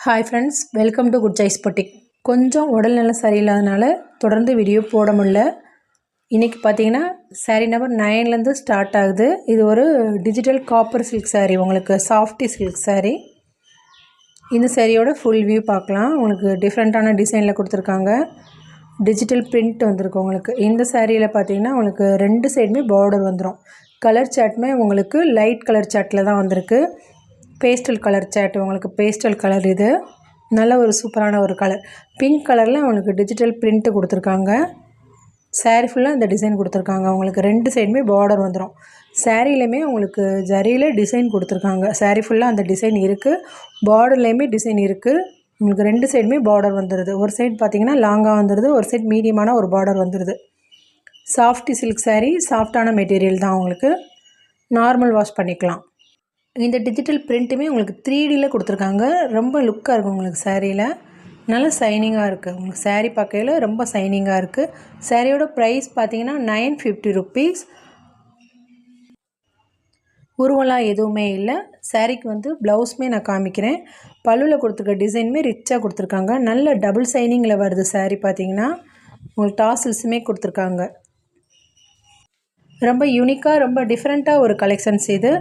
Hi friends, welcome to good choice boutique. கொஞ்சம் உடல்நலம் சரியில்லாதனால தொடர்ந்து வீடியோ போட முடியல. இன்றைக்கி பார்த்தீங்கன்னா சாரீ நம்பர் 9லேருந்து ஸ்டார்ட் ஆகுது. இது ஒரு டிஜிட்டல் காப்பர் சில்க் சாரீ, உங்களுக்கு சாஃப்டி சில்க் சாரீ. இந்த சாரியோட ஃபுல் வியூ பார்க்கலாம். உங்களுக்கு டிஃப்ரெண்ட்டான டிசைனில் கொடுத்துருக்காங்க. டிஜிட்டல் பிரிண்ட் வந்திருக்கு உங்களுக்கு. இந்த சாரியில் பார்த்தீங்கன்னா உங்களுக்கு 2 சைடுமே பார்டர் வந்துடும். கலர் சார்ட்டுமே உங்களுக்கு லைட் கலர் சார்ட்டில் தான் வந்திருக்கு. பேஸ்டல் கலர் சார்ட், உங்களுக்கு பேஸ்டல் கலர். இது நல்ல ஒரு சூப்பரான ஒரு கலர். பிங்க் கலரில் உங்களுக்கு டிஜிட்டல் பிரிண்ட்டு கொடுத்துருக்காங்க. சாரீ ஃபுல்லாக இந்த டிசைன் கொடுத்துருக்காங்க. உங்களுக்கு 2 சைடுமே பார்டர் வந்துடும். சாரீலையுமே உங்களுக்கு ஜரியில் டிசைன் கொடுத்துருக்காங்க. சாரீ ஃபுல்லாக அந்த டிசைன் இருக்குது. பார்டர்லேயுமே டிசைன் இருக்குது. உங்களுக்கு 2 சைடுமே பார்டர் வந்துடுது. ஒரு சைடு பார்த்திங்கன்னா லாங்காக வந்துடுது, ஒரு சைடு மீடியமான ஒரு பார்டர் வந்துடுது. சாஃப்டி சில்க் சாரீ, சாஃப்டான மெட்டீரியல் தான். உங்களுக்கு நார்மல் வாஷ் பண்ணிக்கலாம். இந்த டிஜிட்டல் பிரிண்ட்டுமே உங்களுக்கு 3Dயில் கொடுத்துருக்காங்க. ரொம்ப லுக்காக இருக்கும் உங்களுக்கு சாரியில். நல்ல ஷைனிங்காக இருக்குது. உங்களுக்கு சாரீ பார்க்கையில் ரொம்ப ஷைனிங்காக இருக்குது. சாரியோட ப்ரைஸ் பார்த்தீங்கன்னா 950 ருபீஸ். உருவலாம் எதுவுமே இல்லை. சாரீக்கு வந்து ப்ளவுஸுமே நான் காமிக்கிறேன். பல்லுவில் கொடுத்துருக்க டிசைனுமே ரிச்சாக கொடுத்துருக்காங்க. நல்ல டபுள் ஷைனிங்கில் வருது சாரீ. பார்த்தீங்கன்னா உங்களுக்கு டாசில்ஸுமே கொடுத்துருக்காங்க. ரொம்ப யூனிக்காக, ரொம்ப டிஃப்ரெண்ட்டாக ஒரு கலெக்ஷன்ஸ் இது.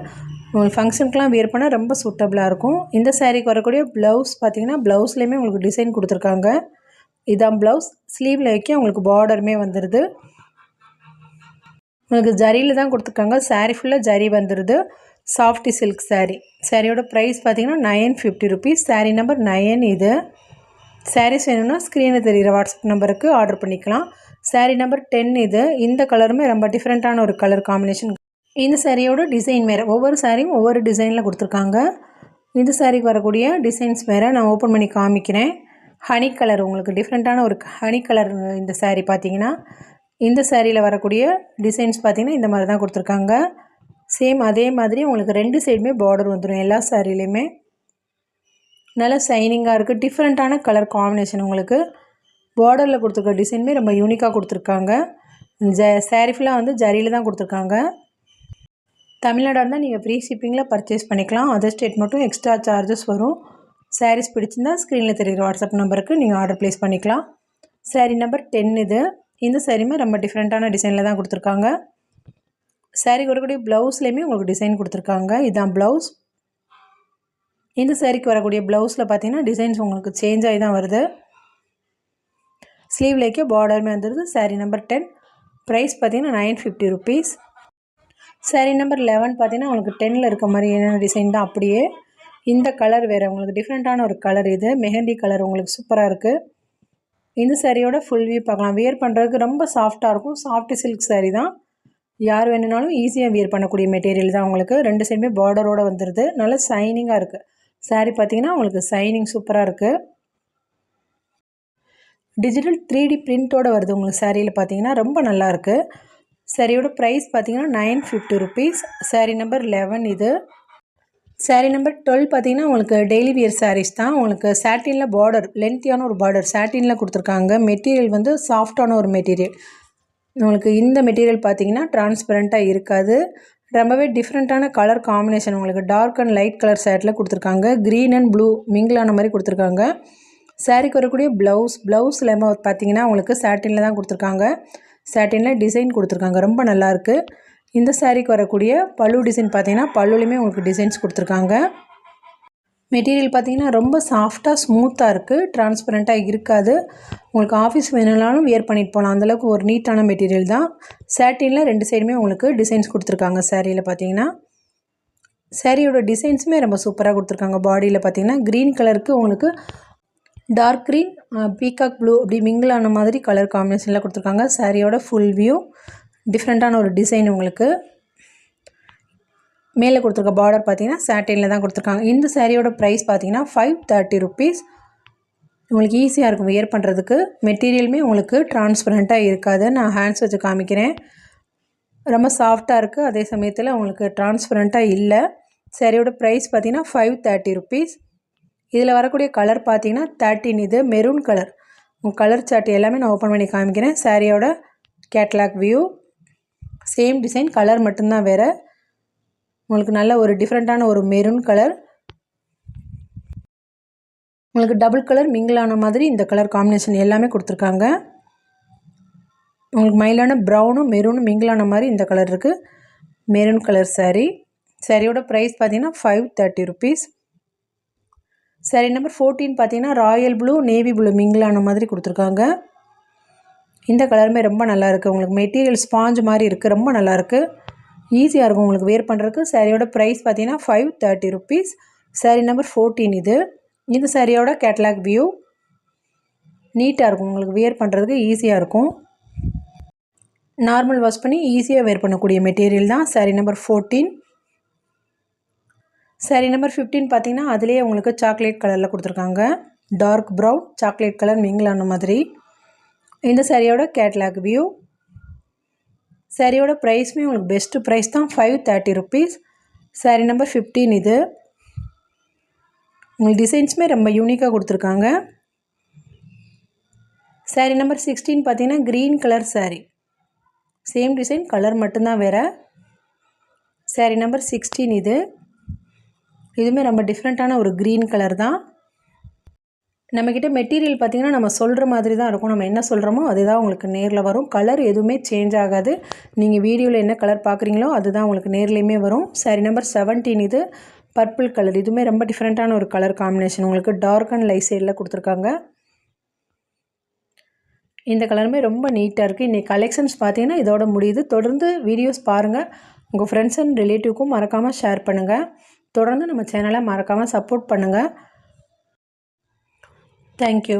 உங்களுக்கு ஃபங்க்ஷனுக்குலாம் வியர் பண்ணால் ரொம்ப சூட்டபுளாக இருக்கும். இந்த சாரீக்கு வரக்கூடிய ப்ளவுஸ் பார்த்தீங்கன்னா ப்ளவுஸ்லேயுமே உங்களுக்கு டிசைன் கொடுத்துருக்காங்க. இதான் ப்ளவுஸ். ஸ்லீவில் வைக்க உங்களுக்கு பார்டருமே வந்துடுது. உங்களுக்கு ஜரியில் தான் கொடுத்துருக்காங்க. சாரீ ஃபுல்லாக ஜரி வந்துடுது. Softy silk sari. சாரியோட ப்ரைஸ் பார்த்தீங்கன்னா 950 ருபீஸ். சாரீ நம்பர் 9 இது. சாரீஸ் வேணும்னா ஸ்க்ரீனில் தெரிகிற வாட்ஸ்அப் நம்பருக்கு ஆர்டர் பண்ணிக்கலாம். சாரீ நம்பர் 10 இது. இந்த கலருமே ரொம்ப டிஃப்ரெண்ட்டான ஒரு கலர் காம்பினேஷன். இந்த சாரியோட டிசைன் வேறு. ஒவ்வொரு சாரியும் ஒவ்வொரு டிசைனில் கொடுத்துருக்காங்க. இந்த சாரிக்கு வரக்கூடிய டிசைன்ஸ் வேறு. நான் ஓப்பன் பண்ணி காமிக்கிறேன். ஹனி கலர், உங்களுக்கு டிஃப்ரெண்ட்டான ஒரு ஹனி கலர். இந்த சாரீ பார்த்தீங்கன்னா இந்த சாரியில் வரக்கூடிய டிசைன்ஸ் பார்த்திங்கன்னா இந்த மாதிரி தான் கொடுத்துருக்காங்க. சேம் அதே மாதிரி உங்களுக்கு 2 சைடுமே பார்டர் வந்துடும் எல்லா சாரிலையுமே. நல்லா ஷைனிங்காக இருக்குது. டிஃப்ரெண்ட்டான கலர் காம்பினேஷன். உங்களுக்கு பார்டரில் கொடுத்துருக்க டிசைனுமே ரொம்ப யூனிக்காக கொடுத்துருக்காங்க. சாரீ ஃபுல்லாக வந்து ஜரியில் தான் கொடுத்துருக்காங்க. தமிழ்நாடாக இருந்தால் நீங்கள் ஃப்ரீ ஷிப்பிங்கில் பர்ச்சேஸ் பண்ணிக்கலாம். அதர் ஸ்டேட் மட்டும் எக்ஸ்ட்ரா சார்ஜஸ் வரும். சாரீஸ் பிடிச்சிருந்தால் ஸ்க்ரீனில் தெரிகிற வாட்ஸ்அப் நம்பருக்கு நீங்கள் ஆர்டர் ப்ளேஸ் பண்ணிக்கலாம். சாரீ நம்பர் 10 இது. இந்த சாரியுமே ரொம்ப டிஃப்ரெண்ட்டான டிசைனில் தான் கொடுத்துருக்காங்க. சாரீக்கு வரக்கூடிய ப்ளவுஸ்லேயுமே உங்களுக்கு டிசைன் கொடுத்துருக்காங்க. இதுதான் ப்ளவுஸ். இந்த சாரீக்கு வரக்கூடிய ப்ளவுஸில் பார்த்தீங்கன்னா டிசைன்ஸ் உங்களுக்கு சேஞ்ச் ஆகி தான் வருது. ஸ்லீவ்லேக்கே பார்டருமே வந்துடுது. சாரீ நம்பர் 10. ப்ரைஸ் பார்த்தீங்கன்னா 950 ருபீஸ். சாரீ நம்பர் 11 பார்த்தீங்கன்னா உங்களுக்கு 10ல் இருக்க மாதிரி என்ன டிசைன் தான் அப்படியே. இந்த கலர் வேறு, உங்களுக்கு டிஃப்ரெண்ட்டான ஒரு கலர். இது மெஹந்தி கலர், உங்களுக்கு சூப்பராக இருக்குது. இந்த சாரியோட ஃபுல் வியூ பார்க்கலாம். வியர் பண்ணுறதுக்கு ரொம்ப சாஃப்டாக இருக்கும். சாஃப்ட் சில்க் சாரீ தான். யார் வேணுனாலும் ஈஸியாக வியர் பண்ணக்கூடிய மெட்டீரியல் தான். உங்களுக்கு 2 சைடுமே பார்டரோடு வந்துடுது. நல்லா ஷைனிங்காக இருக்குது. சாரீ பார்த்தீங்கன்னா உங்களுக்கு ஷைனிங் சூப்பராக இருக்குது. டிஜிட்டல் 3D பிரிண்ட்டோடு வருது உங்களுக்கு சாரியில். பார்த்தீங்கன்னா ரொம்ப நல்லாயிருக்கு. சாரியோட ப்ரைஸ் பார்த்தீங்கன்னா 950 ருபீஸ். சாரீ நம்பர் 11 இது. சாரீ நம்பர் 12 பார்த்தீங்கன்னா உங்களுக்கு டெய்லி வியர் சாரீஸ் தான். உங்களுக்கு சாட்டினில் பார்டர், லென்த்தியான ஒரு பார்டர் சாட்டினில் கொடுத்துருக்காங்க. மெட்டீரியல் வந்து சாஃப்டான ஒரு மெட்டீரியல். உங்களுக்கு இந்த மெட்டீரியல் பார்த்தீங்கன்னா டிரான்ஸ்பரண்ட்டாக இருக்காது. ரொம்பவே டிஃப்ரெண்ட்டான கலர் காம்பினேஷன். உங்களுக்கு டார்க் அண்ட் லைட் கலர் ஷேட்டில் கொடுத்துருக்காங்க. க்ரீன் அண்ட் ப்ளூ மிங்கிளான மாதிரி கொடுத்துருக்காங்க. சாரீக்கு வரக்கூடிய ப்ளவுஸில் பார்த்தீங்கன்னா உங்களுக்கு சாட்டினில் தான் கொடுத்துருக்காங்க. சாட்டினில் டிசைன் கொடுத்துருக்காங்க. ரொம்ப நல்லாயிருக்கு. இந்த சாரீக்கு வரக்கூடிய பல்லு டிசைன் பார்த்தீங்கன்னா பல்லுலையுமே உங்களுக்கு டிசைன்ஸ் கொடுத்துருக்காங்க. மெட்டீரியல் பார்த்தீங்கன்னா ரொம்ப சாஃப்டாக ஸ்மூத்தாக இருக்குது. டிரான்ஸ்பரண்ட்டாக இருக்காது. உங்களுக்கு ஆஃபீஸ் வேணுனாலும் வியர் பண்ணிட்டு போகலாம். அந்தளவுக்கு ஒரு நீட்டான மெட்டீரியல் தான். சாட்டினில் 2 சைடுமே உங்களுக்கு டிசைன்ஸ் கொடுத்துருக்காங்க. சாரியில் பார்த்தீங்கன்னா சாரியோட டிசைன்ஸுமே ரொம்ப சூப்பராக கொடுத்துருக்காங்க. பாடியில் பார்த்தீங்கன்னா க்ரீன் கலருக்கு உங்களுக்கு டார்க் க்ரீன், பீகாக் ப்ளூ அப்படி மிங்கிளான மாதிரி கலர் காம்பினேஷனில் கொடுத்துருக்காங்க. சாரியோட ஃபுல் வியூ. டிஃப்ரெண்ட்டான ஒரு டிசைன். உங்களுக்கு மேலே கொடுத்துருக்க பார்டர் பார்த்தீங்கன்னா சாட்டினில் தான் கொடுத்துருக்காங்க. இந்த சாரியோட ப்ரைஸ் பார்த்தீங்கன்னா 530 ருபீஸ். உங்களுக்கு ஈஸியாக இருக்கும் வியர் பண்ணுறதுக்கு. மெட்டீரியலுமே உங்களுக்கு டிரான்ஸ்பரண்ட்டாக இருக்காது. நான் ஹேண்ட்ஸ் வச்சு காமிக்கிறேன். ரொம்ப சாஃப்டாக இருக்குது. அதே சமயத்தில் உங்களுக்கு டிரான்ஸ்பரண்ட்டாக இல்லை. சாரியோட ப்ரைஸ் பார்த்தீங்கன்னா 530 ருபீஸ். இதில் வரக்கூடிய கலர் பார்த்தீங்கன்னா 13 இது. Maroon colour. உங்கள் கலர் சார்ட் எல்லாமே நான் ஓப்பன் பண்ணி காமிக்கிறேன். சாரியோட catalogue view. Same design, colour மட்டும்தான் வேறு. உங்களுக்கு நல்ல ஒரு டிஃப்ரெண்ட்டான ஒரு மெரூன் கலர். உங்களுக்கு டபுள் கலர் மிங்கிள் ஆன மாதிரி இந்த கலர் காம்பினேஷன் எல்லாமே கொடுத்துருக்காங்க. உங்களுக்கு மைல்டான ப்ரௌனும் மெரூனும் மிங்கிள் ஆன மாதிரி இந்த கலர் இருக்குது. Maroon colour sari. சாரியோட ப்ரைஸ் பார்த்தீங்கன்னா 530 ருபீஸ். சாரீ நம்பர் 14 பார்த்தீங்கன்னா Royal blue navy blue mingle ஆன மாதிரி கொடுத்துருக்காங்க. இந்த கலருமே ரொம்ப நல்லாயிருக்கு. உங்களுக்கு மெட்டீரியல் ஸ்பாஞ்ச் மாதிரி இருக்குது. ரொம்ப நல்லாயிருக்கு. ஈஸியாக இருக்கும் உங்களுக்கு வேர் பண்ணுறதுக்கு. சாரியோட ப்ரைஸ் பார்த்தீங்கன்னா 530 ருபீஸ். சாரீ நம்பர் 14 இது. இந்த சாரியோட கேட்லாக் வியூ. நீட்டாக இருக்கும். உங்களுக்கு வேர் பண்ணுறதுக்கு ஈஸியாக இருக்கும். நார்மல் வாஷ் பண்ணி ஈஸியாக வேர் பண்ணக்கூடிய மெட்டீரியல் தான் சாரீ நம்பர் 14. சாரீ நம்பர் 15 பார்த்தீங்கன்னா அதுலேயே உங்களுக்கு சாக்லேட் கலரில் கொடுத்துருக்காங்க. Dark brown chocolate colour mingle ஆன மாதிரி. இந்த சாரியோட கேட்லாக் வியூ. சாரியோட ப்ரைஸுமே உங்களுக்கு பெஸ்ட்டு ப்ரைஸ் தான் 530 ருபீஸ். சாரீ நம்பர் 15 இது. உங்களுக்கு டிசைன்ஸுமே ரொம்ப யூனிக்காக கொடுத்துருக்காங்க. சாரீ நம்பர் 16 பார்த்தீங்கன்னா green colour sari. Same design, colour மட்டும்தான் வேறு. சாரீ நம்பர் 16 இது. இதுவுமே ரொம்ப டிஃப்ரெண்ட்டான ஒரு க்ரீன் கலர் தான். நம்மக்கிட்ட மெட்டீரியல் பார்த்திங்கன்னா நம்ம சொல்கிற மாதிரி தான் இருக்கும். நம்ம என்ன சொல்கிறோமோ அதுதான் உங்களுக்கு நேரில் வரும். கலர் எதுவுமே சேஞ்ச் ஆகாது. நீங்கள் வீடியோவில் என்ன கலர் பார்க்குறீங்களோ அதுதான் உங்களுக்கு நேர்லேயுமே வரும். சாரீ நம்பர் 17 இது. Purple colour. இதுவுமே ரொம்ப டிஃப்ரெண்ட்டான ஒரு கலர் காம்பினேஷன். உங்களுக்கு டார்க் அண்ட் லைட் ஷேடில் கொடுத்துருக்காங்க. இந்த கலருமே ரொம்ப நீட்டாக இருக்குது. இன்றைக்கி கலெக்ஷன்ஸ் பார்த்தீங்கன்னா இதோட முடியுது. தொடர்ந்து வீடியோஸ் பாருங்கள். உங்கள் ஃப்ரெண்ட்ஸ் அண்ட் ரிலேட்டிவ்க்கும் மறக்காமல் ஷேர் பண்ணுங்கள். தொடர்ந்து நம்ம சேனலை மறக்காமல் சப்போர்ட் பண்ணுங்கள். தேங்க்யூ.